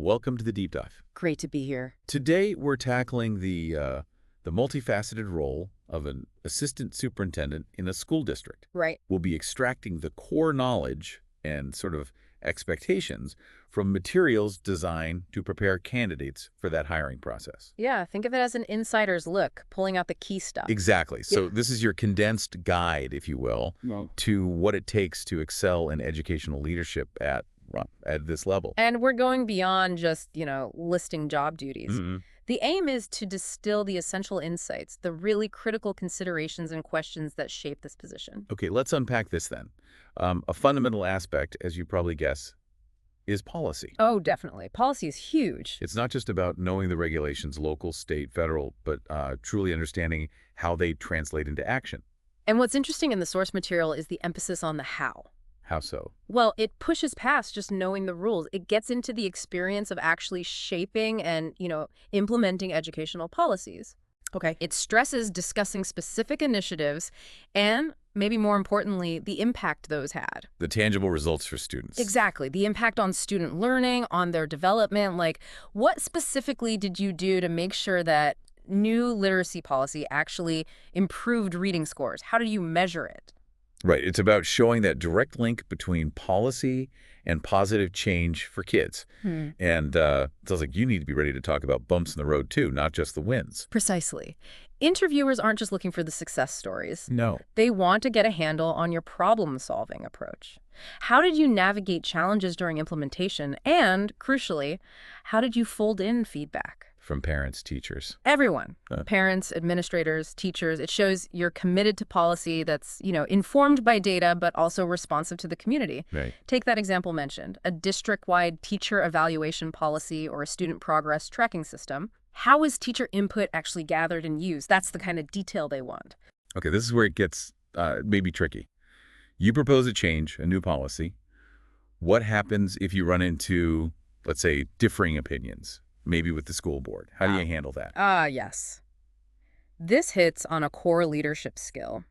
Welcome to the Deep Dive. Great to be here. Today, we're tackling the multifaceted role of an assistant superintendent in a school district. Right. We'll be extracting the core knowledge and sort of expectations from materials designed to prepare candidates for that hiring process. Yeah, think of it as an insider's look, pulling out the key stuff. Exactly. So this is your condensed guide, if you will, to what it takes to excel in educational leadership at this level. And we're going beyond just, listing job duties. Mm-hmm. The aim is to distill the essential insights, the really critical considerations and questions that shape this position. Okay, let's unpack this then. A fundamental aspect, as you probably guess, is policy. Oh, definitely. Policy is huge. It's not just about knowing the regulations, local, state, federal, but truly understanding how they translate into action. And what's interesting in the source material is the emphasis on the how. How so? Well, it pushes past just knowing the rules. It gets into the experience of actually shaping and, implementing educational policies. Okay. It stresses discussing specific initiatives and, maybe more importantly, the impact those had. The tangible results for students. Exactly. The impact on student learning, on their development. Like, what specifically did you do to make sure that new literacy policy actually improved reading scores? How do you measure it? Right. It's about showing that direct link between policy and positive change for kids. And it sounds like you need to be ready to talk about bumps in the road, too, not just the wins. Precisely. Interviewers aren't just looking for the success stories. No. They want to get a handle on your problem-solving approach. How did you navigate challenges during implementation? And, crucially, how did you fold in feedback? From parents, teachers. Everyone. Parents, administrators, teachers. It shows you're committed to policy that's, informed by data, but also responsive to the community. Right. Take that example mentioned, a district-wide teacher evaluation policy or a student progress tracking system. How is teacher input actually gathered and used? That's the kind of detail they want. Okay, this is where it gets maybe tricky. You propose a change, a new policy. What happens if you run into, let's say, differing opinions? Maybe with the school board. How do you handle that? Yes. This hits on a core leadership skill,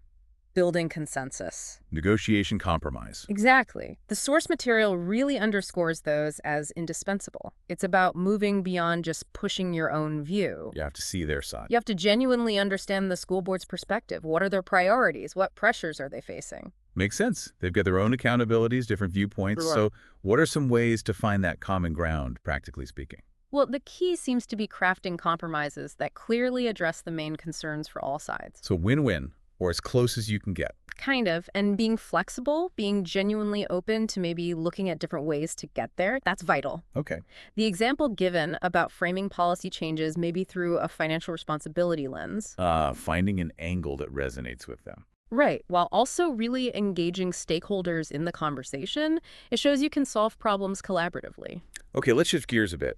building consensus. Negotiation, compromise. Exactly. The source material really underscores those as indispensable. It's about moving beyond just pushing your own view. You have to see their side. You have to genuinely understand the school board's perspective. What are their priorities? What pressures are they facing? Makes sense. They've got their own accountabilities, different viewpoints. Sure. So what are some ways to find that common ground, practically speaking? Well, the key seems to be crafting compromises that clearly address the main concerns for all sides. So win-win, or as close as you can get. Kind of. And being flexible, being genuinely open to maybe looking at different ways to get there, that's vital. Okay. The example given about framing policy changes maybe through a financial responsibility lens. Finding an angle that resonates with them. Right. While also really engaging stakeholders in the conversation, it shows you can solve problems collaboratively. Okay, let's shift gears a bit.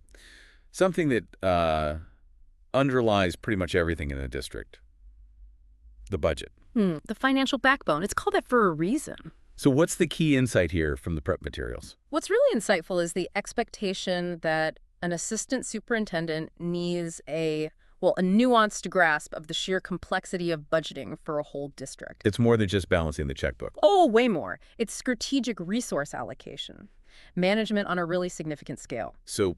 Something that underlies pretty much everything in the district. The budget. The financial backbone. It's called that for a reason. So what's the key insight here from the prep materials? What's really insightful is the expectation that an assistant superintendent needs a nuanced grasp of the sheer complexity of budgeting for a whole district. It's more than just balancing the checkbook. Oh, way more. It's strategic resource allocation, management on a really significant scale. So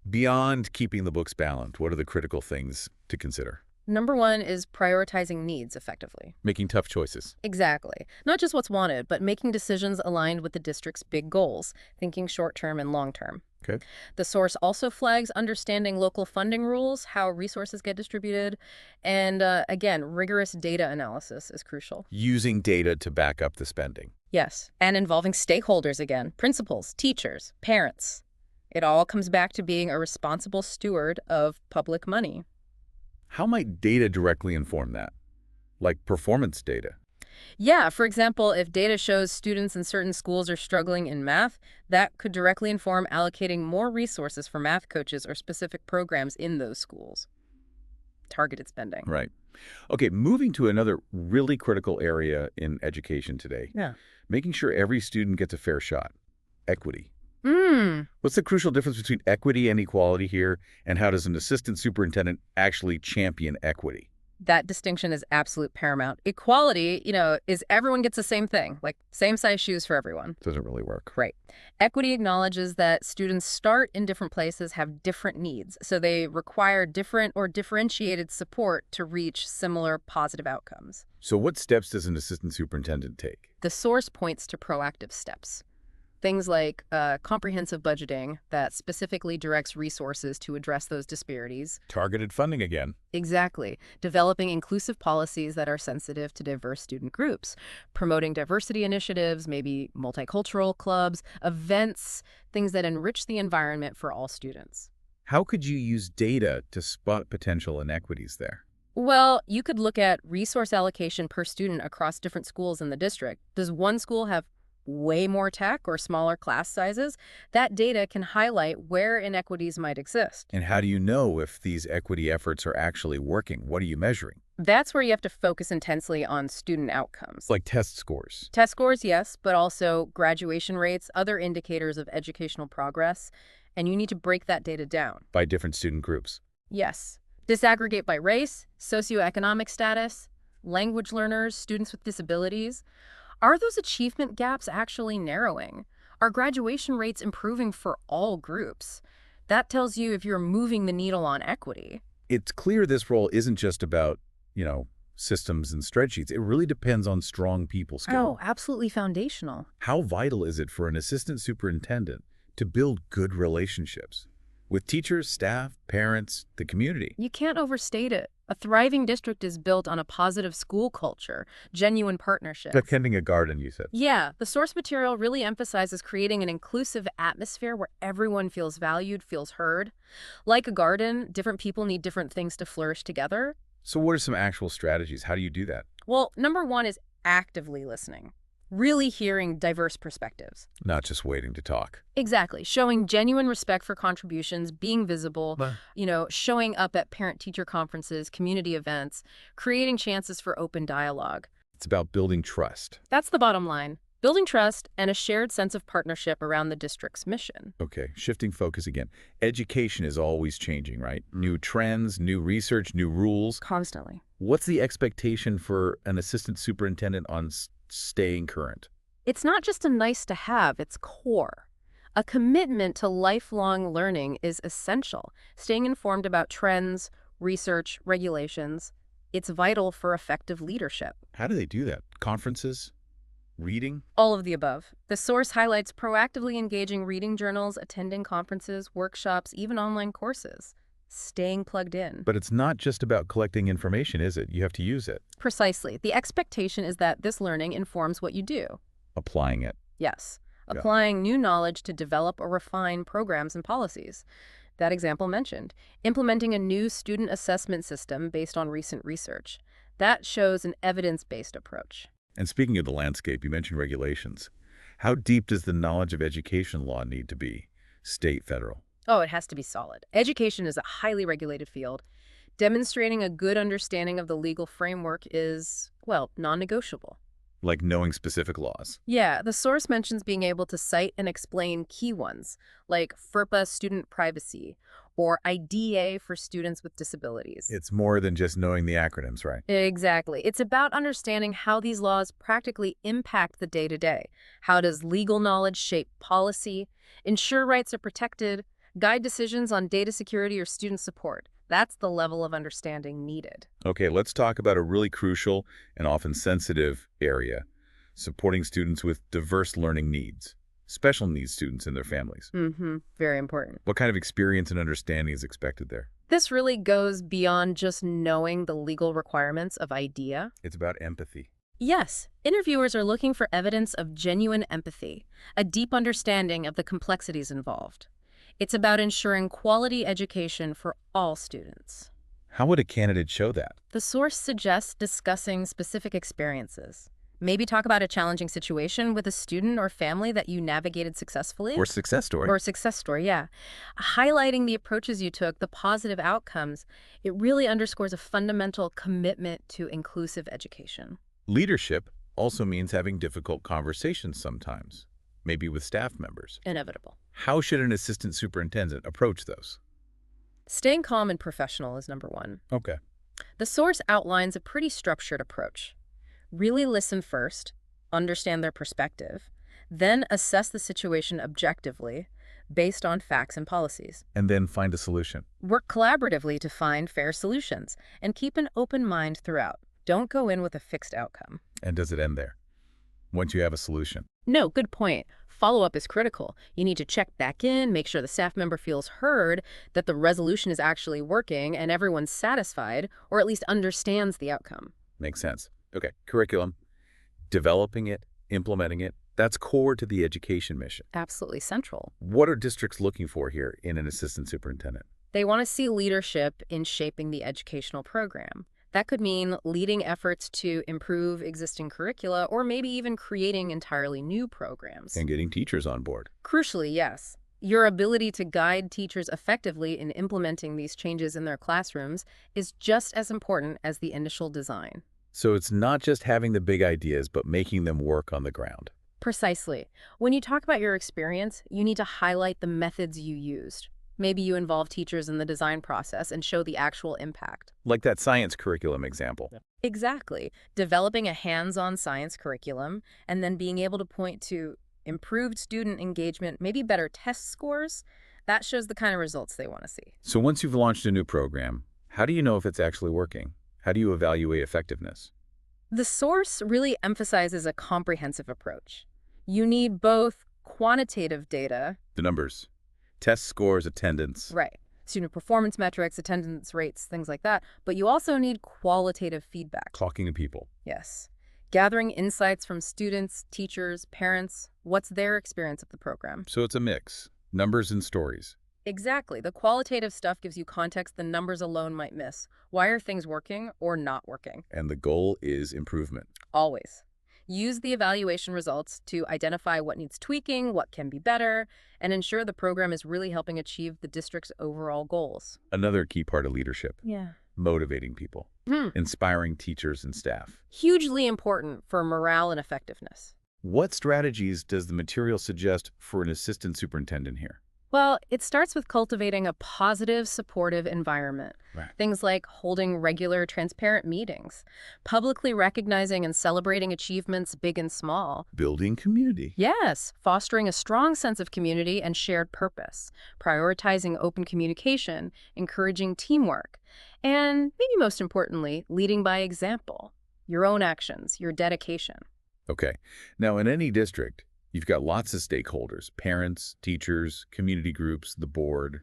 beyond keeping the books balanced, what are the critical things to consider? Number one is prioritizing needs effectively. Making tough choices. Exactly. Not just what's wanted, but making decisions aligned with the district's big goals, thinking short-term and long-term. Okay. The source also flags understanding local funding rules, how resources get distributed, and again, rigorous data analysis is crucial. Using data to back up the spending. Yes, and involving stakeholders again, principals, teachers, parents. It all comes back to being a responsible steward of public money. How might data directly inform that? Like performance data? Yeah, for example, if data shows students in certain schools are struggling in math, that could directly inform allocating more resources for math coaches or specific programs in those schools. Targeted spending. Right. Okay, moving to another really critical area in education today. Yeah. Making sure every student gets a fair shot. Equity. Mm. What's the crucial difference between equity and equality here, and how does an assistant superintendent actually champion equity? That distinction is absolute paramount. Equality, is everyone gets the same thing, like same size shoes for everyone. Doesn't really work. Right. Equity acknowledges that students start in different places, have different needs, so they require different or differentiated support to reach similar positive outcomes. So what steps does an assistant superintendent take? The source points to proactive steps. Things like comprehensive budgeting that specifically directs resources to address those disparities. Targeted funding again. Exactly. Developing inclusive policies that are sensitive to diverse student groups. Promoting diversity initiatives, maybe multicultural clubs, events, things that enrich the environment for all students. How could you use data to spot potential inequities there? Well, you could look at resource allocation per student across different schools in the district. Does one school have way more tech or smaller class sizes? That data can highlight where inequities might exist. And how do you know if these equity efforts are actually working? What are you measuring? That's where you have to focus intensely on student outcomes. Like test scores. Test scores, yes, but also graduation rates, other indicators of educational progress, and you need to break that data down. By different student groups. Yes. Disaggregate by race, socioeconomic status, language learners, students with disabilities. Are those achievement gaps actually narrowing? Are graduation rates improving for all groups? That tells you if you're moving the needle on equity. It's clear this role isn't just about, systems and spreadsheets. It really depends on strong people skill. Oh, absolutely foundational. How vital is it for an assistant superintendent to build good relationships with teachers, staff, parents, the community? You can't overstate it. A thriving district is built on a positive school culture, genuine partnerships. Like tending a garden, you said. Yeah, the source material really emphasizes creating an inclusive atmosphere where everyone feels valued, feels heard. Like a garden, different people need different things to flourish together. So what are some actual strategies? How do you do that? Well, number one is actively listening. Really hearing diverse perspectives. Not just waiting to talk. Exactly. Showing genuine respect for contributions, being visible, showing up at parent-teacher conferences, community events, creating chances for open dialogue. It's about building trust. That's the bottom line. Building trust and a shared sense of partnership around the district's mission. Okay, shifting focus again. Education is always changing, right? New trends, new research, new rules. Constantly. What's the expectation for an assistant superintendent on staying current? It's not just a nice to have, it's core. A commitment to lifelong learning is essential. Staying informed about trends, research, regulations, it's vital for effective leadership. How do they do that? Conferences? Reading? All of the above. The source highlights proactively engaging reading journals, attending conferences, workshops, even online courses. Staying plugged in. But it's not just about collecting information, is it? You have to use it. Precisely. The expectation is that this learning informs what you do. Applying it. Yes. Yeah. Applying new knowledge to develop or refine programs and policies. That example mentioned. Implementing a new student assessment system based on recent research. That shows an evidence-based approach. And speaking of the landscape, you mentioned regulations. How deep does the knowledge of education law need to be? State, federal? Oh, it has to be solid. Education is a highly regulated field. Demonstrating a good understanding of the legal framework is, well, non-negotiable. Like knowing specific laws. Yeah, the source mentions being able to cite and explain key ones, like FERPA student privacy or IDEA for students with disabilities. It's more than just knowing the acronyms, right? Exactly. It's about understanding how these laws practically impact the day-to-day. How does legal knowledge shape policy, ensure rights are protected, guide decisions on data security or student support? That's the level of understanding needed. Okay, let's talk about a really crucial and often sensitive area, supporting students with diverse learning needs, special needs students and their families. Very important. What kind of experience and understanding is expected there? This really goes beyond just knowing the legal requirements of IDEA. It's about empathy. Yes, interviewers are looking for evidence of genuine empathy, a deep understanding of the complexities involved. It's about ensuring quality education for all students. How would a candidate show that? The source suggests discussing specific experiences. Maybe talk about a challenging situation with a student or family that you navigated successfully. Or success story. Or a success story, yeah. Highlighting the approaches you took, the positive outcomes, it really underscores a fundamental commitment to inclusive education. Leadership also means having difficult conversations sometimes, maybe with staff members. Inevitable. How should an assistant superintendent approach those? Staying calm and professional is number one. Okay. The source outlines a pretty structured approach. Really listen first, understand their perspective, then assess the situation objectively based on facts and policies. And then find a solution. Work collaboratively to find fair solutions and keep an open mind throughout. Don't go in with a fixed outcome. And does it end there? Once you have a solution? No, good point. Follow-up is critical. You need to check back in, make sure the staff member feels heard, that the resolution is actually working, and everyone's satisfied, or at least understands the outcome. Makes sense. Okay, curriculum, developing it, implementing it, that's core to the education mission. Absolutely central. What are districts looking for here in an assistant superintendent? They want to see leadership in shaping the educational program. That could mean leading efforts to improve existing curricula or maybe even creating entirely new programs. And getting teachers on board. Crucially, yes. Your ability to guide teachers effectively in implementing these changes in their classrooms is just as important as the initial design. So it's not just having the big ideas, but making them work on the ground. Precisely. When you talk about your experience, you need to highlight the methods you used. Maybe you involve teachers in the design process and show the actual impact. Like that science curriculum example. Yeah. Exactly. Developing a hands-on science curriculum and then being able to point to improved student engagement, maybe better test scores, that shows the kind of results they want to see. So once you've launched a new program, how do you know if it's actually working? How do you evaluate effectiveness? The source really emphasizes a comprehensive approach. You need both quantitative data, The numbers, test scores, attendance. right, student performance metrics, attendance rates, things like that, but you also need qualitative feedback. Talking to people. Yes. Gathering insights from students, teachers, parents, what's their experience of the program. So it's a mix, numbers and stories. Exactly. The qualitative stuff gives you context the numbers alone might miss. Why are things working or not working? And the goal is improvement. Always. Use the evaluation results to identify what needs tweaking, what can be better, and ensure the program is really helping achieve the district's overall goals. Another key part of leadership, Yeah. motivating people, inspiring teachers and staff. Hugely important for morale and effectiveness. What strategies does the material suggest for an assistant superintendent here? Well, it starts with cultivating a positive, supportive environment. Right. Things like holding regular, transparent meetings, publicly recognizing and celebrating achievements big and small. Building community. Yes, fostering a strong sense of community and shared purpose, prioritizing open communication, encouraging teamwork, and maybe most importantly, leading by example. Your own actions, your dedication. Okay. Now, in any district, you've got lots of stakeholders, parents, teachers, community groups, the board.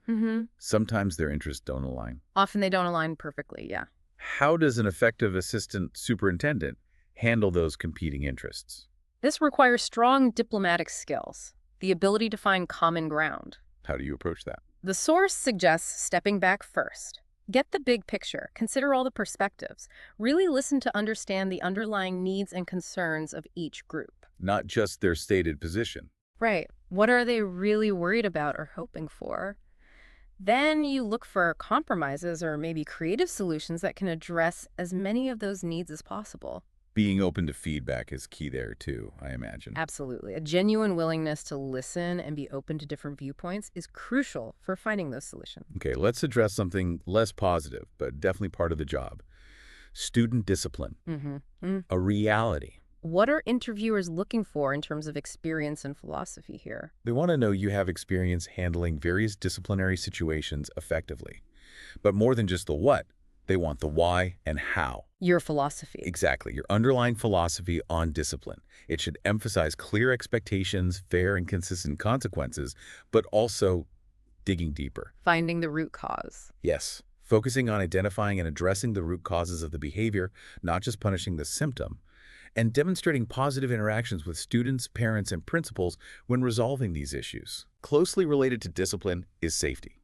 Sometimes their interests don't align. Often they don't align perfectly, yeah. How does an effective assistant superintendent handle those competing interests? This requires strong diplomatic skills, the ability to find common ground. How do you approach that? The source suggests stepping back first. Get the big picture, consider all the perspectives, really listen to understand the underlying needs and concerns of each group. Not just their stated position. Right. What are they really worried about or hoping for? Then you look for compromises or maybe creative solutions that can address as many of those needs as possible. Being open to feedback is key there too, I imagine. Absolutely. A genuine willingness to listen and be open to different viewpoints is crucial for finding those solutions. Okay, let's address something less positive, but definitely part of the job. Student discipline. A reality. What are interviewers looking for in terms of experience and philosophy here? They want to know you have experience handling various disciplinary situations effectively. But more than just the what, they want the why and how. Your philosophy. Exactly, your underlying philosophy on discipline. It should emphasize clear expectations, fair and consistent consequences, but also digging deeper. Finding the root cause. Yes, focusing on identifying and addressing the root causes of the behavior, not just punishing the symptom, and demonstrating positive interactions with students, parents, and principals when resolving these issues. Closely related to discipline is safety.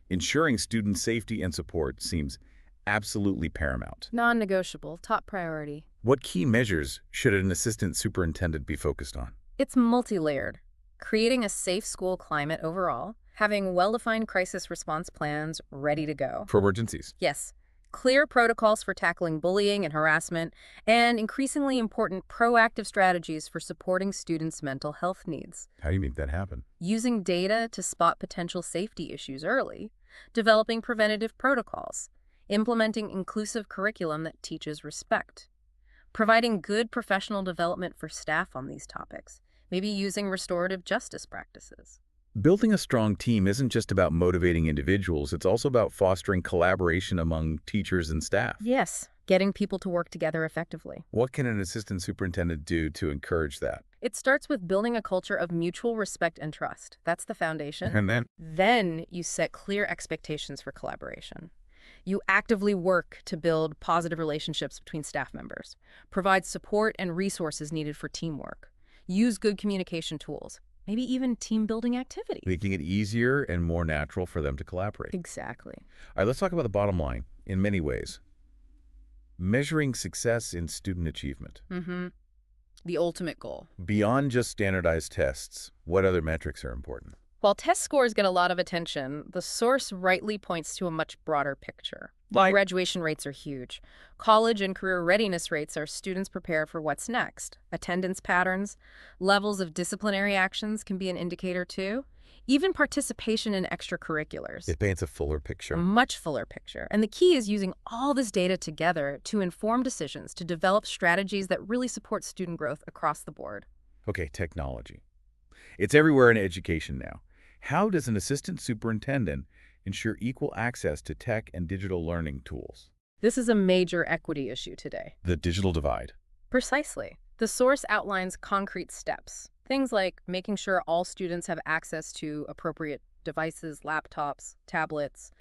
Ensuring student safety and support seems absolutely paramount. Non-negotiable, top priority. What key measures should an assistant superintendent be focused on? It's multi-layered. Creating a safe school climate overall, having well-defined crisis response plans ready to go. For emergencies. Yes. Clear protocols for tackling bullying and harassment, and increasingly important proactive strategies for supporting students' mental health needs. How do you make that happen? Using data to spot potential safety issues early, developing preventative protocols, implementing inclusive curriculum that teaches respect, providing good professional development for staff on these topics, maybe using restorative justice practices. Building a strong team isn't just about motivating individuals, it's also about fostering collaboration among teachers and staff. Yes, getting people to work together effectively. What can an assistant superintendent do to encourage that? It starts with building a culture of mutual respect and trust. That's the foundation. And then, Then you set clear expectations for collaboration. You actively work to build positive relationships between staff members, provide support and resources needed for teamwork, use good communication tools, maybe even team-building activities. making it easier and more natural for them to collaborate. Exactly. All right, let's talk about the bottom line in many ways. Measuring success in student achievement. The ultimate goal. Beyond just standardized tests, what other metrics are important? While test scores get a lot of attention, the source rightly points to a much broader picture. Like? Graduation rates are huge. College and career readiness rates are students prepare for what's next. Attendance patterns, levels of disciplinary actions can be an indicator too. Even participation in extracurriculars. It paints a fuller picture. A much fuller picture. And the key is using all this data together to inform decisions, to develop strategies that really support student growth across the board. Okay, technology. It's everywhere in education now. How does an assistant superintendent ensure equal access to tech and digital learning tools? This is a major equity issue today. The digital divide. Precisely. The source outlines concrete steps. Things like making sure all students have access to appropriate devices, laptops, tablets,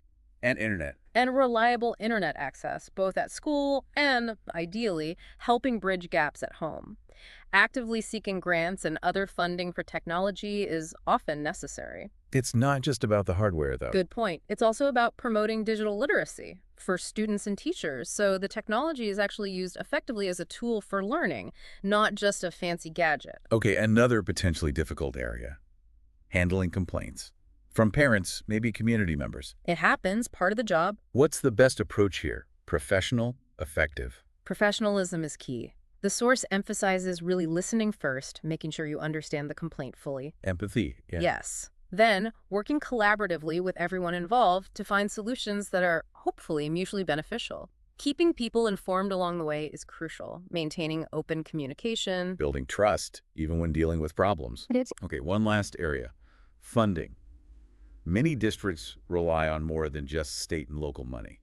And internet. and reliable internet access, both at school and, ideally, helping bridge gaps at home. Actively seeking grants and other funding for technology is often necessary. It's not just about the hardware, though. Good point. It's also about promoting digital literacy for students and teachers, so the technology is actually used effectively as a tool for learning, not just a fancy gadget. Okay, another potentially difficult area. Handling complaints. From parents, maybe community members. It happens, part of the job. What's the best approach here? Professional, effective? Professionalism is key. The source emphasizes really listening first, making sure you understand the complaint fully. Empathy. Yeah. Yes. Then, working collaboratively with everyone involved to find solutions that are hopefully mutually beneficial. Keeping people informed along the way is crucial. Maintaining open communication. Building trust, even when dealing with problems. Okay, one last area. Funding. Many districts rely on more than just state and local money.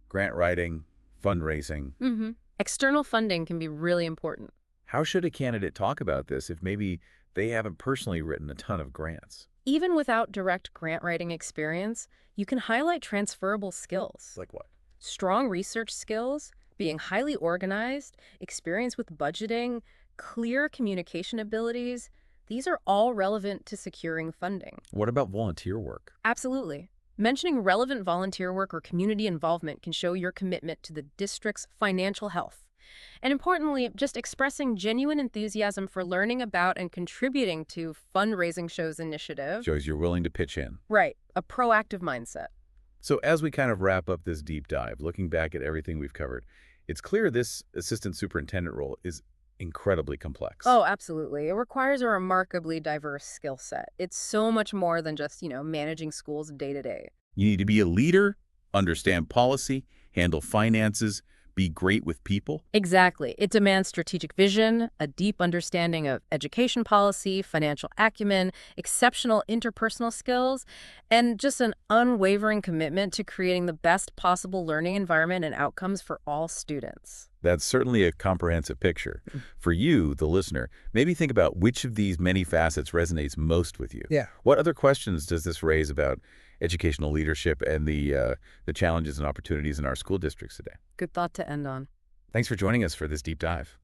Grant writing, fundraising. External funding can be really important. How should a candidate talk about this if maybe they haven't personally written a ton of grants? Even without direct grant writing experience, you can highlight transferable skills. Like what? Strong research skills, being highly organized, experience with budgeting, clear communication abilities. These are all relevant to securing funding. What about volunteer work? Absolutely. Mentioning relevant volunteer work or community involvement can show your commitment to the district's financial health. And importantly, just expressing genuine enthusiasm for learning about and contributing to fundraising shows initiative. Shows you're willing to pitch in. Right, a proactive mindset. So as we kind of wrap up this deep dive, looking back at everything we've covered, it's clear this assistant superintendent role is incredibly complex. Oh, absolutely. It requires a remarkably diverse skill set. It's so much more than just, managing schools day to day. You need to be a leader, understand policy, handle finances, be great with people. Exactly. It demands strategic vision, a deep understanding of education policy, financial acumen, exceptional interpersonal skills, and just an unwavering commitment to creating the best possible learning environment and outcomes for all students. That's certainly a comprehensive picture. For you, the listener, maybe think about which of these many facets resonates most with you. Yeah. What other questions does this raise about educational leadership and the challenges and opportunities in our school districts today? Good thought to end on. Thanks for joining us for this deep dive.